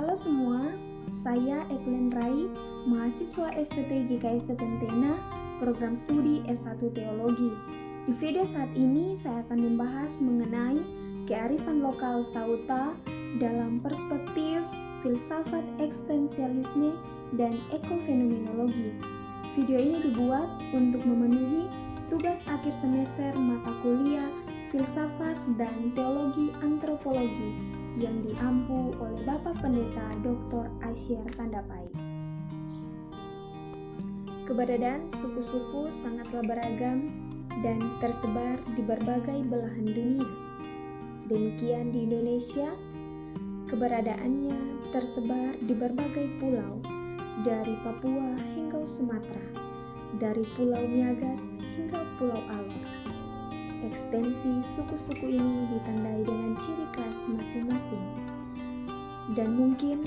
Halo semua, saya Eklen Rai, mahasiswa STT GKST Tentena, program studi S1 Teologi. Di video saat ini saya akan membahas mengenai kearifan lokal Tauta dalam perspektif filsafat eksistensialisme dan ekofenomenologi. Video ini dibuat untuk memenuhi tugas akhir semester mata kuliah filsafat dan teologi antropologi yang diampu oleh Bapak Pendeta Dr. Asyir Tandapai. Keberadaan suku-suku sangatlah beragam dan tersebar di berbagai belahan dunia. Demikian di Indonesia, keberadaannya tersebar di berbagai pulau, dari Papua hingga Sumatera, dari Pulau Miagas hingga Pulau Alor. Ekstensi suku-suku ini ditandai dengan ciri khas masing-masing, dan mungkin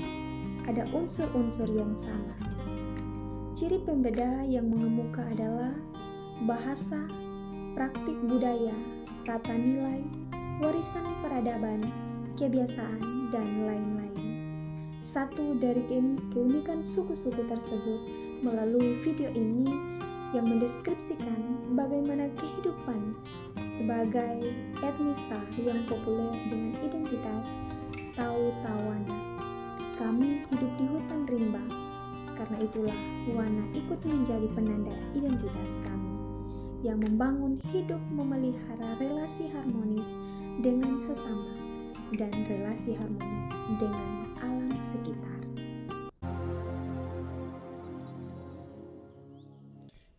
ada unsur-unsur yang sama. Ciri pembeda yang mengemuka adalah bahasa, praktik budaya, tata nilai, warisan peradaban, kebiasaan, dan lain-lain. Satu dari keunikan suku-suku tersebut melalui video ini yang mendeskripsikan bagaimana kehidupan sebagai etnista yang populer dengan identitas Tau-Tawana. Kami hidup di hutan rimba, karena itulah Wana ikut menjadi penanda identitas kami, yang membangun hidup memelihara relasi harmonis dengan sesama dan relasi harmonis dengan alam sekitar.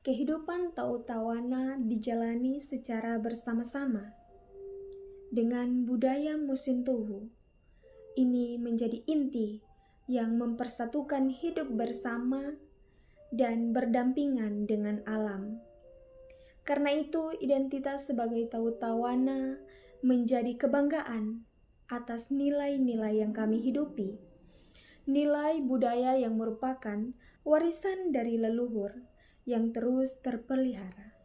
Kehidupan Tau-Tawana dijalani secara bersama-sama dengan budaya musim tuhu. Ini menjadi inti yang mempersatukan hidup bersama dan berdampingan dengan alam. Karena itu, identitas sebagai Tau-Tawana menjadi kebanggaan atas nilai-nilai yang kami hidupi. Nilai budaya yang merupakan warisan dari leluhur yang terus terpelihara.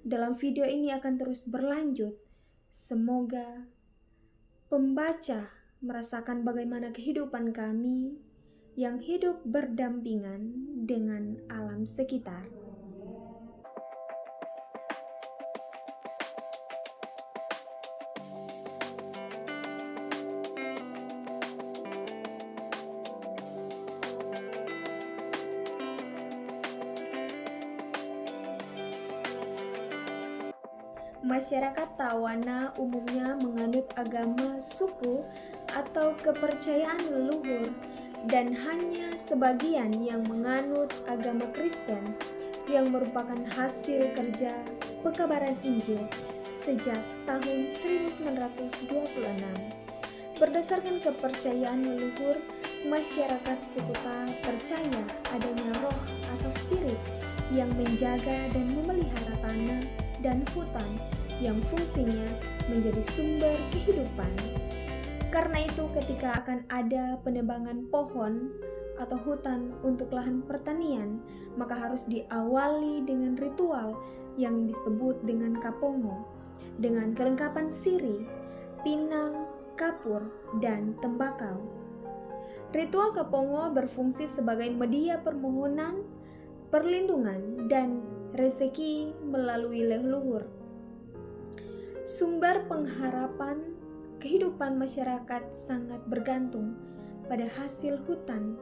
Dalam video ini akan terus berlanjut. Semoga pembaca merasakan bagaimana kehidupan kami yang hidup berdampingan dengan alam sekitar. Masyarakat Tawana umumnya menganut agama suku atau kepercayaan leluhur, dan hanya sebagian yang menganut agama Kristen yang merupakan hasil kerja pekabaran Injil sejak tahun 1926. Berdasarkan kepercayaan leluhur, masyarakat suku Ta percaya adanya roh atau spirit yang menjaga dan memelihara tanah dan hutan yang fungsinya menjadi sumber kehidupan. Karena itu, ketika akan ada penebangan pohon atau hutan untuk lahan pertanian, maka harus diawali dengan ritual yang disebut dengan kapongo, dengan kelengkapan sirih, pinang, kapur, dan tembakau. Ritual kapongo berfungsi sebagai media permohonan, perlindungan, dan rezeki melalui leluhur. Sumber pengharapan kehidupan masyarakat sangat bergantung pada hasil hutan,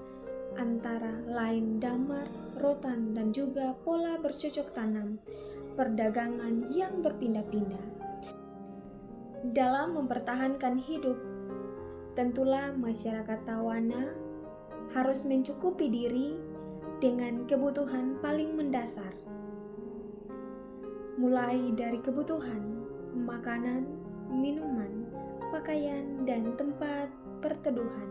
antara lain damar, rotan, dan juga pola bercocok tanam, perdagangan yang berpindah-pindah. Dalam mempertahankan hidup, tentulah masyarakat Tawana harus mencukupi diri dengan kebutuhan paling mendasar, mulai dari kebutuhan makanan, minuman, pakaian, dan tempat perteduhan,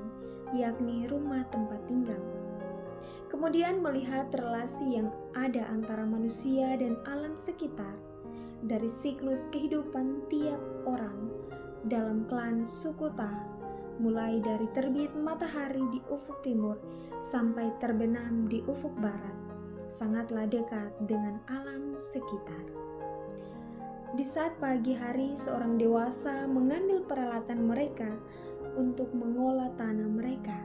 yakni rumah tempat tinggal. Kemudian melihat relasi yang ada antara manusia dan alam sekitar dari siklus kehidupan tiap orang dalam klan suku Ta, mulai dari terbit matahari di ufuk timur sampai terbenam di ufuk barat, sangatlah dekat dengan alam sekitar. Di saat pagi hari, seorang dewasa mengambil peralatan mereka untuk mengolah tanah mereka.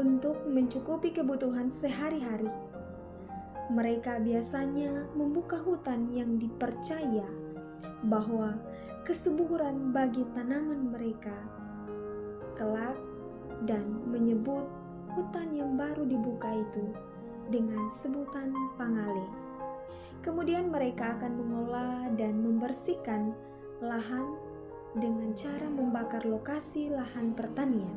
untuk mencukupi kebutuhan sehari-hari. Mereka biasanya membuka hutan yang dipercaya bahwa kesuburan bagi tanaman mereka kelak, dan menyebut hutan yang baru dibuka itu dengan sebutan pangale. Kemudian mereka akan mengolah dan membersihkan lahan dengan cara membakar lokasi lahan pertanian.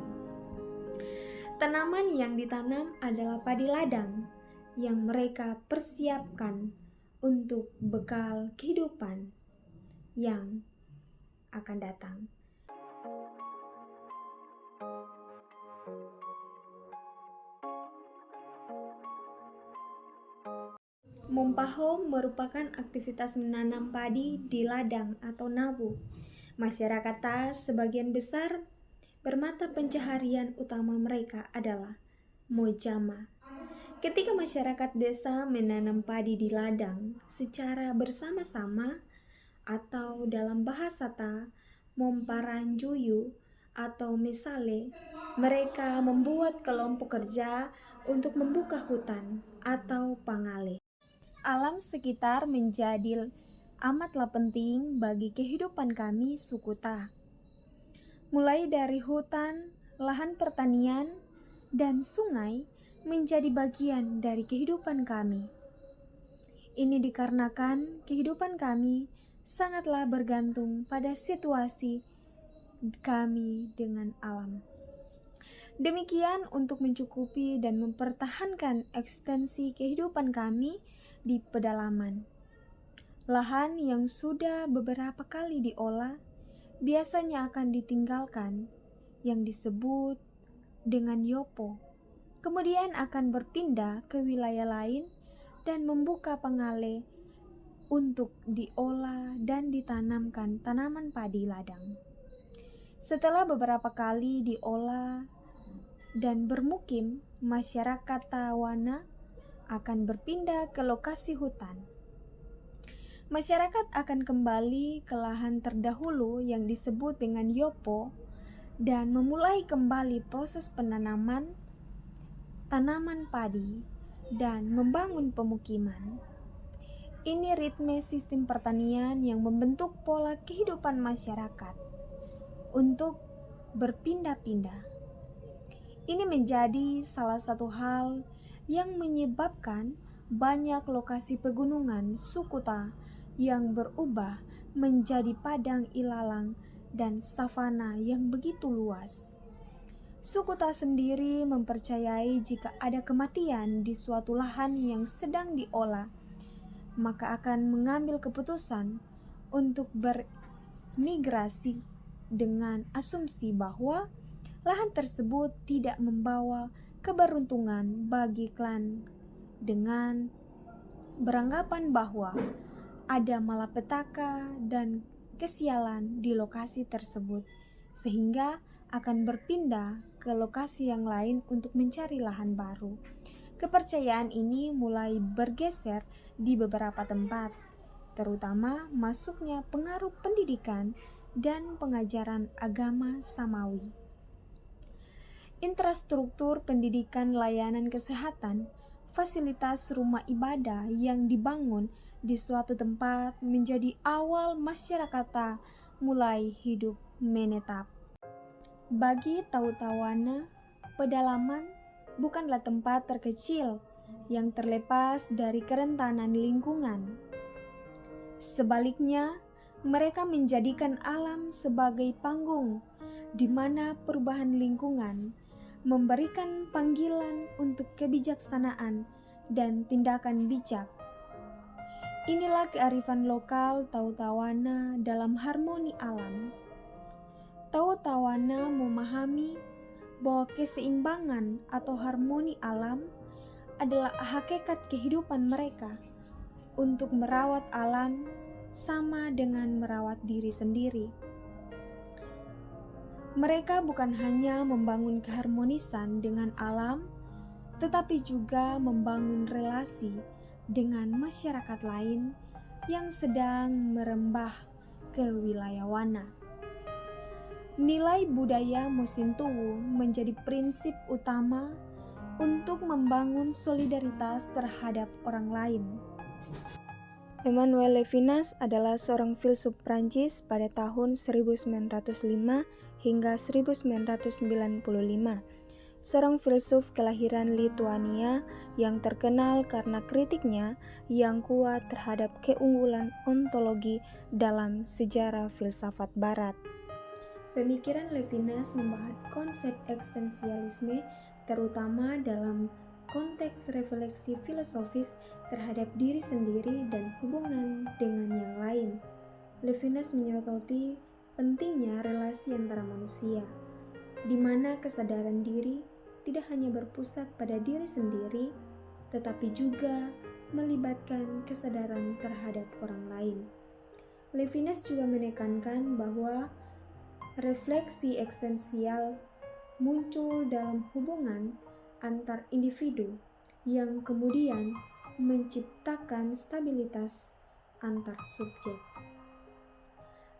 Tanaman yang ditanam adalah padi ladang yang mereka persiapkan untuk bekal kehidupan yang akan datang. Mompaho merupakan aktivitas menanam padi di ladang atau nabu. Masyarakat Tas sebagian besar bermata pencaharian utama mereka adalah mojama. Ketika masyarakat desa menanam padi di ladang secara bersama-sama atau dalam bahasa Ta, momparanjuyu atau misale, mereka membuat kelompok kerja untuk membuka hutan atau pangale. Alam sekitar menjadi amatlah penting bagi kehidupan kami suku Ta. Mulai dari hutan, lahan pertanian, dan sungai menjadi bagian dari kehidupan kami. Ini dikarenakan kehidupan kami sangatlah bergantung pada situasi kami dengan alam. Demikian untuk mencukupi dan mempertahankan ekstensi kehidupan kami di pedalaman. Lahan yang sudah beberapa kali diolah biasanya akan ditinggalkan yang disebut dengan yopo. Kemudian akan berpindah ke wilayah lain dan membuka pangale untuk diolah dan ditanamkan tanaman padi ladang. Setelah beberapa kali diolah dan bermukim, masyarakat Tawana akan berpindah ke lokasi hutan. Masyarakat akan kembali ke lahan terdahulu yang disebut dengan yopo dan memulai kembali proses penanaman tanaman padi dan membangun pemukiman. Ini ritme sistem pertanian yang membentuk pola kehidupan masyarakat untuk berpindah-pindah. Ini menjadi salah satu hal yang menyebabkan banyak lokasi pegunungan suku Ta yang berubah menjadi padang ilalang dan savana yang begitu luas. Suku Ta sendiri mempercayai jika ada kematian di suatu lahan yang sedang diolah, maka akan mengambil keputusan untuk bermigrasi dengan asumsi bahwa lahan tersebut tidak membawa keberuntungan bagi klan, dengan beranggapan bahwa ada malapetaka dan kesialan di lokasi tersebut, sehingga akan berpindah ke lokasi yang lain untuk mencari lahan baru. Kepercayaan ini mulai bergeser di beberapa tempat, terutama masuknya pengaruh pendidikan dan pengajaran agama Samawi. Infrastruktur pendidikan, layanan kesehatan, fasilitas rumah ibadah yang dibangun di suatu tempat menjadi awal masyarakat Ta mulai hidup menetap. Bagi Tautawana, pedalaman bukanlah tempat terkecil yang terlepas dari kerentanan lingkungan. Sebaliknya, mereka menjadikan alam sebagai panggung di mana perubahan lingkungan memberikan panggilan untuk kebijaksanaan dan tindakan bijak. Inilah kearifan lokal Tautawana dalam harmoni alam. Tautawana memahami bahwa keseimbangan atau harmoni alam adalah hakikat kehidupan mereka. Untuk merawat alam sama dengan merawat diri sendiri. Mereka bukan hanya membangun keharmonisan dengan alam, tetapi juga membangun relasi dengan masyarakat lain yang sedang merembah ke wilayah Wana. Nilai budaya Musintuwu menjadi prinsip utama untuk membangun solidaritas terhadap orang lain. Emmanuel Levinas adalah seorang filsuf Prancis pada tahun 1905 hingga 1995. Seorang filsuf kelahiran Lituania yang terkenal karena kritiknya yang kuat terhadap keunggulan ontologi dalam sejarah filsafat barat. Pemikiran Levinas membahas konsep eksistensialisme terutama dalam konteks refleksi filosofis terhadap diri sendiri dan hubungan dengan yang lain. Levinas menyoroti pentingnya relasi antara manusia, di mana kesadaran diri tidak hanya berpusat pada diri sendiri, tetapi juga melibatkan kesadaran terhadap orang lain. Levinas juga menekankan bahwa refleksi eksistensial muncul dalam hubungan antar individu yang kemudian menciptakan stabilitas antar subjek.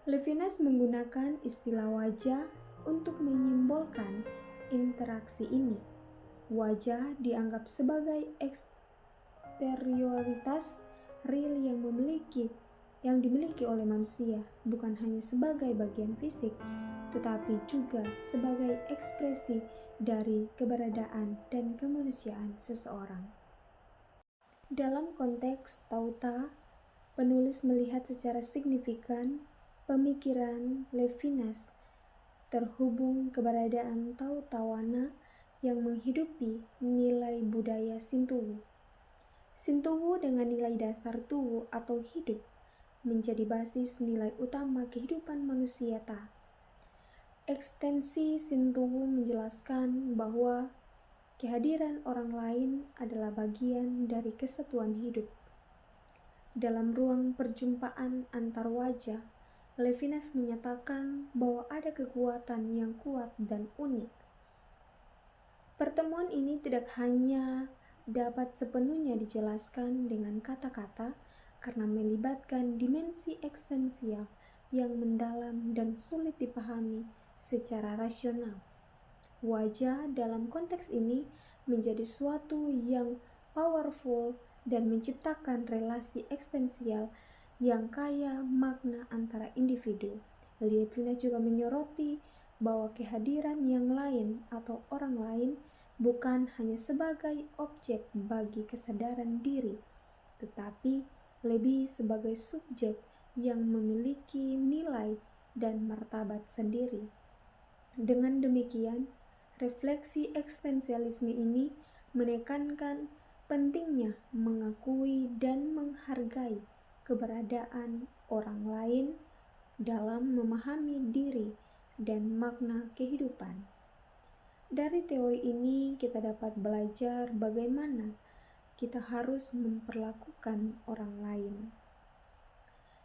Levinas menggunakan istilah wajah untuk menyimbolkan interaksi ini. Wajah dianggap sebagai eksterioritas real yang dimiliki oleh manusia, bukan hanya sebagai bagian fisik, tetapi juga sebagai ekspresi dari keberadaan dan kemanusiaan seseorang. Dalam konteks Tauta, penulis melihat secara signifikan pemikiran Levinas terhubung keberadaan Tautawana yang menghidupi nilai budaya Sintuwu. Sintuwu dengan nilai dasar tuwu atau hidup menjadi basis nilai utama kehidupan manusia. Ekstensi Sintuwu menjelaskan bahwa kehadiran orang lain adalah bagian dari kesatuan hidup. Dalam ruang perjumpaan antar wajah, Levinas menyatakan bahwa ada kekuatan yang kuat dan unik. Pertemuan ini tidak hanya dapat sepenuhnya dijelaskan dengan kata-kata, karena melibatkan dimensi eksistensial yang mendalam dan sulit dipahami secara rasional. Wajah dalam konteks ini menjadi suatu yang powerful dan menciptakan relasi eksistensial yang kaya makna antara individu. Levinas juga menyoroti bahwa kehadiran yang lain atau orang lain bukan hanya sebagai objek bagi kesadaran diri, tetapi lebih sebagai subjek yang memiliki nilai dan martabat sendiri. Dengan demikian, refleksi eksistensialisme ini menekankan pentingnya mengakui dan menghargai keberadaan orang lain dalam memahami diri dan makna kehidupan. Dari teori ini kita dapat belajar bagaimana kita harus memperlakukan orang lain.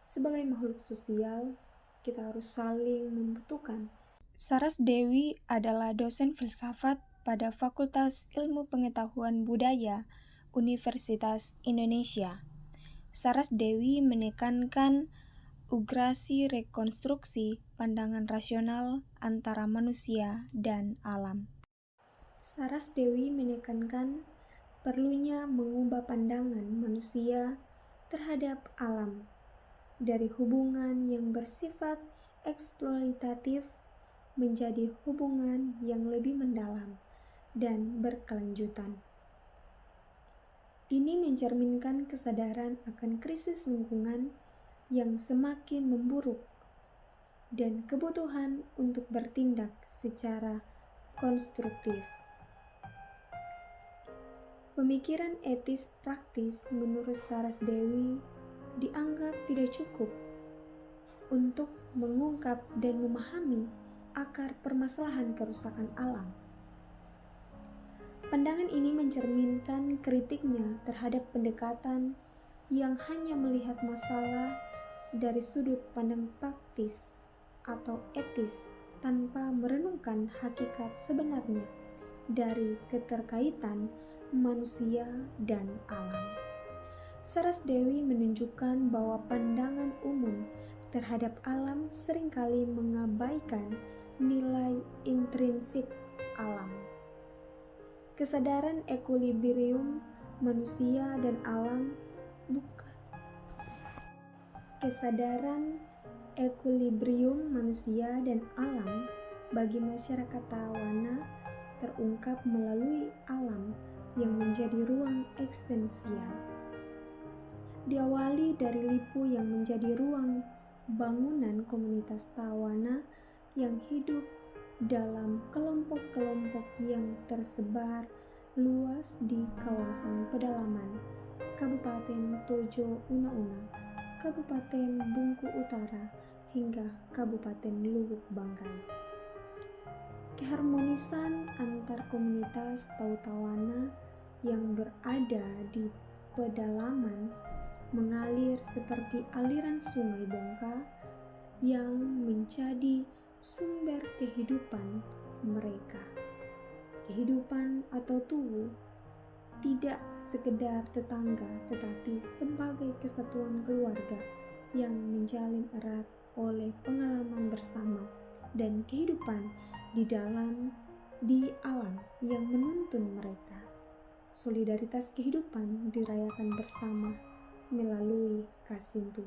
Sebagai makhluk sosial, kita harus saling membutuhkan. Saras Dewi adalah dosen filsafat pada Fakultas Ilmu Pengetahuan Budaya Universitas Indonesia. Saras Dewi menekankan urgensi rekonstruksi pandangan rasional antara manusia dan alam. Saras Dewi menekankan perlunya mengubah pandangan manusia terhadap alam dari hubungan yang bersifat eksploitatif menjadi hubungan yang lebih mendalam dan berkelanjutan. Ini mencerminkan kesadaran akan krisis lingkungan yang semakin memburuk dan kebutuhan untuk bertindak secara konstruktif. Pemikiran etis praktis menurut Saras Dewi dianggap tidak cukup untuk mengungkap dan memahami akar permasalahan kerusakan alam. Pandangan ini mencerminkan kritiknya terhadap pendekatan yang hanya melihat masalah dari sudut pandang praktis atau etis tanpa merenungkan hakikat sebenarnya dari keterkaitan manusia dan alam. Saras Dewi menunjukkan bahwa pandangan umum terhadap alam seringkali mengabaikan nilai intrinsik alam. Kesadaran ekuilibrium manusia dan alam bukan. Kesadaran ekuilibrium manusia dan alam bagi masyarakat Tawana terungkap melalui alam yang menjadi ruang eksistensial. Diawali dari Lipu yang menjadi ruang bangunan komunitas Tawana yang hidup dalam kelompok-kelompok yang tersebar luas di kawasan pedalaman Kabupaten Tojo Una-Una, Kabupaten Bungku Utara, hingga Kabupaten Lubuk Banggai. Keharmonisan antar komunitas Tawana yang berada di pedalaman mengalir seperti aliran sungai Bongka yang menjadi sumber kehidupan mereka. Kehidupan atau tuwu tidak sekedar tetangga, tetapi sebagai kesatuan keluarga yang menjalin erat oleh pengalaman bersama dan kehidupan di alam yang menuntun mereka. Solidaritas kehidupan dirayakan bersama melalui Kasintu.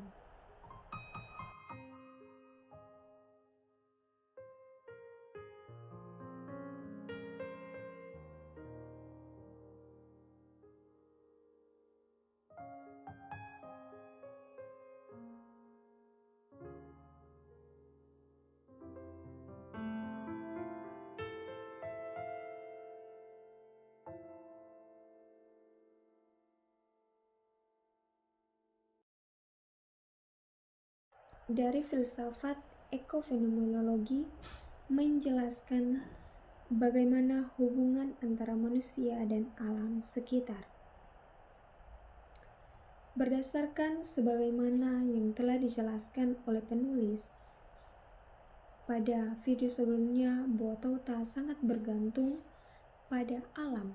Dari filsafat ekofenomenologi menjelaskan bagaimana hubungan antara manusia dan alam sekitar. Berdasarkan sebagaimana yang telah dijelaskan oleh penulis pada video sebelumnya bahwa Tauta sangat bergantung pada alam,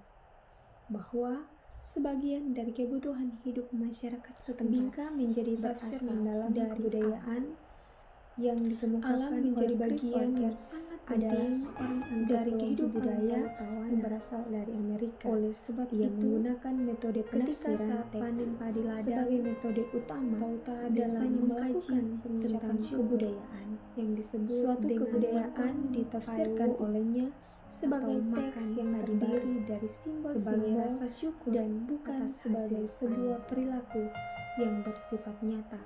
bahwa sebagian dari kebutuhan hidup masyarakat setempat Bingka menjadi tafsir mendalam dari kebudayaan yang dikemukakan alam menjadi bagian yang sangat penting dari kehidupan budaya yang berasal dari Amerika. Oleh sebab yang itu, menggunakan metode penafsiran panen padi ladang sebagai metode utama Tauta biasanya mengkaji tentang kebudayaan yang disebut suatu kebudayaan ditafsirkan olehnya sebagai teks yang terdiri dari simbol-simbol rasa syukur dan bukan sebagai sebuah perilaku yang bersifat nyata.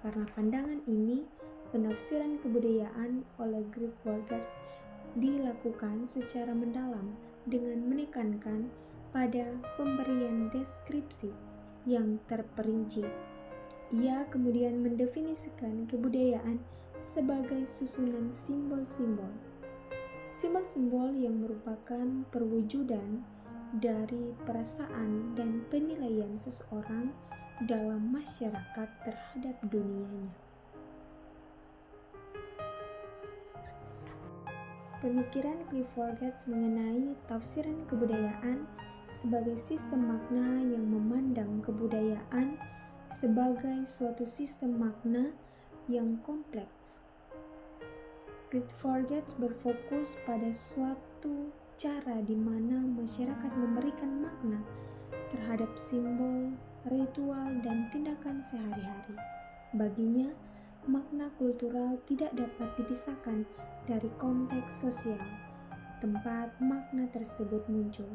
Karena pandangan ini, penafsiran kebudayaan oleh Greenwalders dilakukan secara mendalam dengan menekankan pada pemberian deskripsi yang terperinci. Ia kemudian mendefinisikan kebudayaan sebagai susunan simbol-simbol. Simbol-simbol yang merupakan perwujudan dari perasaan dan penilaian seseorang dalam masyarakat terhadap dunianya. Pemikiran Clifford mengenai tafsiran kebudayaan sebagai sistem makna yang memandang kebudayaan sebagai suatu sistem makna yang kompleks. Clifford berfokus pada suatu cara di mana masyarakat memberikan makna terhadap simbol, ritual, dan tindakan sehari-hari. Baginya, makna kultural tidak dapat dipisahkan dari konteks sosial tempat makna tersebut muncul.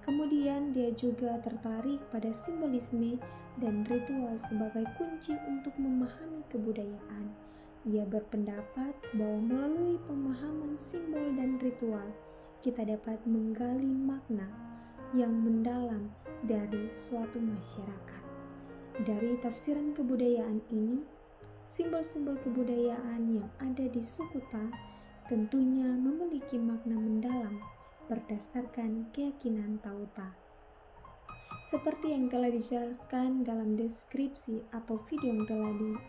Kemudian dia juga tertarik pada simbolisme dan ritual sebagai kunci untuk memahami kebudayaan. Ia berpendapat bahwa melalui pemahaman simbol dan ritual, kita dapat menggali makna yang mendalam dari suatu masyarakat. Dari tafsiran kebudayaan ini, simbol-simbol kebudayaan yang ada di suku Ta tentunya memiliki makna mendalam berdasarkan keyakinan Tauta. Seperti yang telah dijelaskan dalam deskripsi atau video yang telah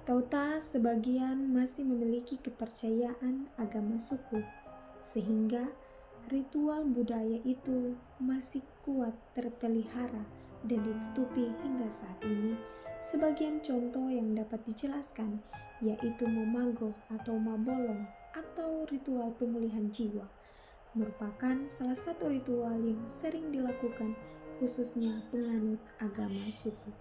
Tauta sebagian masih memiliki kepercayaan agama suku, sehingga ritual budaya itu masih kuat terpelihara dan ditutupi hingga saat ini Sebagian contoh yang dapat dijelaskan yaitu momago atau mabolong atau ritual pemulihan jiwa, merupakan salah satu ritual yang sering dilakukan khususnya penganut agama suku.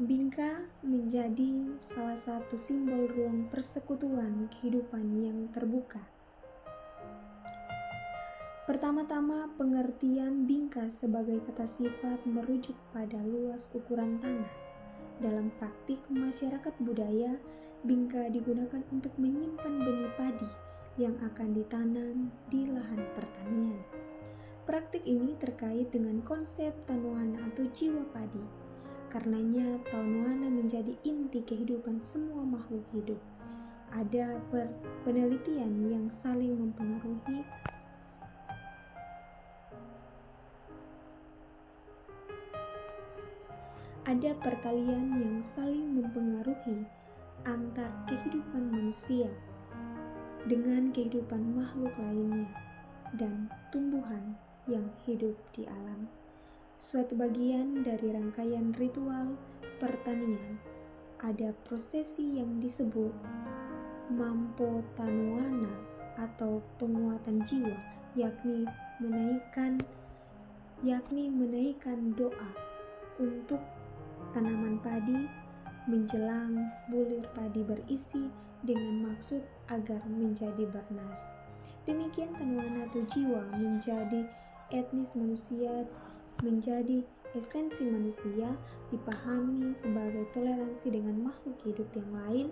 Bingka menjadi salah satu simbol ruang persekutuan kehidupan yang terbuka. Pertama-tama, pengertian bingka sebagai kata sifat merujuk pada luas ukuran tanah. Dalam praktik masyarakat budaya, bingka digunakan untuk menyimpan benih padi yang akan ditanam di lahan pertanian. Praktik ini terkait dengan konsep tanuhana atau jiwa padi. Karenanya, tanuhana menjadi inti kehidupan semua makhluk hidup. Ada penelitian yang saling mempengaruhi Ada perkalian yang saling mempengaruhi antar kehidupan manusia dengan kehidupan makhluk lainnya dan tumbuhan yang hidup di alam. Suatu bagian dari rangkaian ritual pertanian ada prosesi yang disebut mampo tanuana atau penguatan jiwa, yakni menaikkan doa untuk tanaman padi menjelang bulir padi berisi dengan maksud agar menjadi bernas. Demikian tanuhana atau jiwa menjadi etnis manusia, menjadi esensi manusia, dipahami sebagai toleransi dengan makhluk hidup yang lain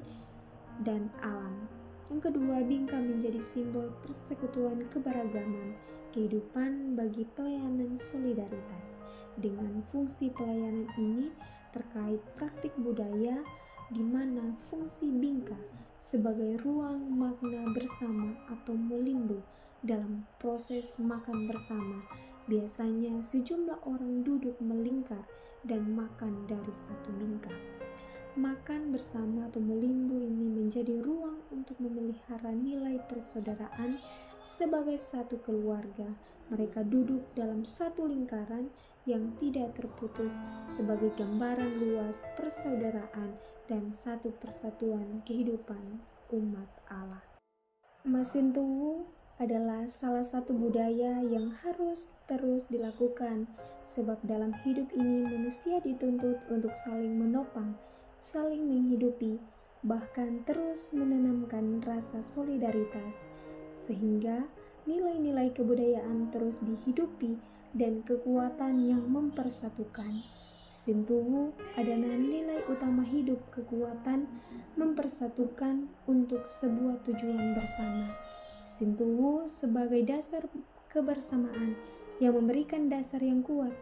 dan alam. Yang kedua, bingka menjadi simbol persekutuan keberagaman kehidupan bagi pelayanan solidaritas. Dengan fungsi pelayanan ini terkait praktik budaya, di mana fungsi bingka sebagai ruang makna bersama atau molimbo dalam proses makan bersama. Biasanya sejumlah orang duduk melingkar dan makan dari satu bingka. Makan bersama atau molimbo ini menjadi ruang untuk memelihara nilai persaudaraan sebagai satu keluarga. Mereka duduk dalam satu lingkaran yang tidak terputus sebagai gambaran luas persaudaraan dan satu persatuan kehidupan umat Allah. Masintowo adalah salah satu budaya yang harus terus dilakukan, sebab dalam hidup ini manusia dituntut untuk saling menopang, saling menghidupi, bahkan terus menanamkan rasa solidaritas, sehingga nilai-nilai kebudayaan terus dihidupi dan kekuatan yang mempersatukan. Sintowo adalah nilai utama hidup, kekuatan mempersatukan untuk sebuah tujuan bersama. Sintowo sebagai dasar kebersamaan yang memberikan dasar yang kuat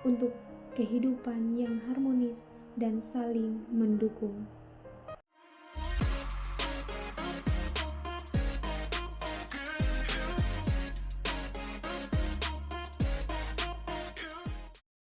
untuk kehidupan yang harmonis dan saling mendukung.